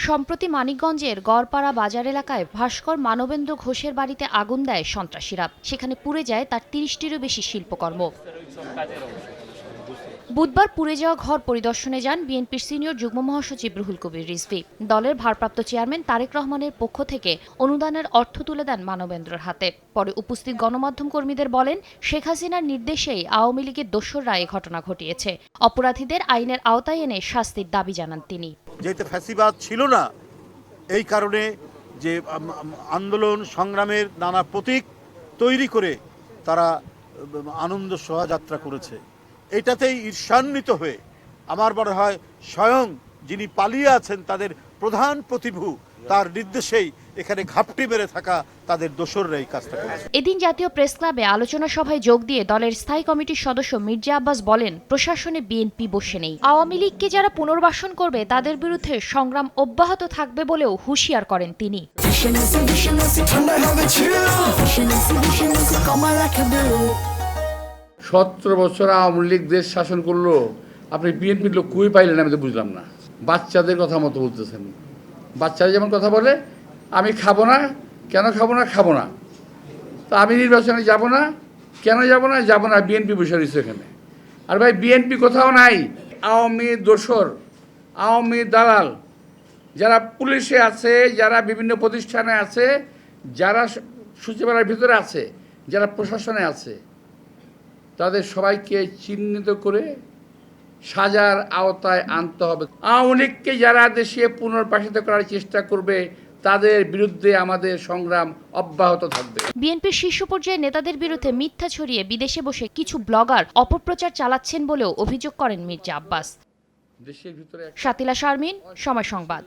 সম্প্রতি মানিকগঞ্জের গড়পাড়া বাজার এলাকায় ভাস্কর মানবেন্দ্র ঘোষের বাড়িতে আগুন দেয় সন্ত্রাসীরা। সেখানে পুড়ে যায় তার ৩০টিরও বেশি শিল্পকর্ম। বুধবার পুড়ে যাওয়া ঘর পরিদর্শনে যান বিএনপির সিনিয়র যুগ্ম মহাসচিব রুহুল কবির রিজভী। দলের ভারপ্রাপ্ত চেয়ারম্যান তারেক রহমানের পক্ষ থেকে অনুদানের অর্থ তুলে দেন মানবেন্দ্রর হাতে। পরে উপস্থিত গণমাধ্যম কর্মীদের বলেন, শেখ হাসিনার নির্দেশেই আওয়ামী লীগের দোসররা এই ঘটনা ঘটিয়েছে। অপরাধীদের আইনের আওতায় এনে শাস্তির দাবি জানান তিনি। যেহেতু ফ্যাসিবাদ ছিল না, এই কারণে যে আন্দোলন সংগ্রামের নানা প্রতীক তৈরি করে তারা আনন্দ শোভাযাত্রা করেছে, এটাতেই ঈর্ষান্বিত হয়ে আমার মনে হয় স্বয়ং যিনি পালিয়ে আছেন তাদের প্রধান প্রতিভূ, তার নির্দেশেই এখানে ঘাপটি মেরে থাকা তাদের দোসররা এই কাজটা করেছে। এদিন জাতীয় প্রেস ক্লাবে আলোচনা সভায় যোগ দিয়ে দলের স্থায়ী কমিটির সদস্য মির্জা আব্বাস বলেন, প্রশাসনে বিএনপি বসে নেই। আওয়ামী লীগকে যারা পুনর্বাসন করবে তাদের বিরুদ্ধে সংগ্রাম অব্যাহত থাকবে বলেও হুঁশিয়ার করেন তিনি। 17 বছর আওয়ামী লীগ দেশ শাসন করলো, আপনি বিএনপির লোক কই পাইলেন? আমি তো বুঝলাম না। বাচ্চাদের কথা মতো বলতেছেন। বাচ্চারা যেমন কথা বলে, আমি খাবো না, কেন খাবো না, খাবো না, তা আমি নির্বাচনে যাব না, কেন যাব না, যাব না, বিএনপি বসে রয়েছে এখানে। আর ভাই, বিএনপি কোথাও নাই। আওয়ামী দোসর, আওয়ামী দালাল যারা পুলিশে আছে, যারা বিভিন্ন প্রতিষ্ঠানে আছে, যারা সচিবালয়ের ভিতরে আছে, যারা প্রশাসনে আছে, তাদের সবাইকে চিহ্নিত করে সাজার আওতায় আনতে হবে। আওয়ামী লীগকে যারা দেশে পুনর্বাসিত করার চেষ্টা করবে তাদের বিরুদ্ধে আমাদের সংগ্রাম অব্যাহত থাকবে। বিএনপির শীর্ষ পর্যায়ের নেতাদের বিরুদ্ধে মিথ্যা ছড়িয়ে বিদেশে বসে কিছু ব্লগার অপপ্রচার চালাচ্ছেন বলেও অভিযোগ করেন মির্জা আব্বাস। দেশের ভিতরে শাতিলা শারমিন, সময় সংবাদ।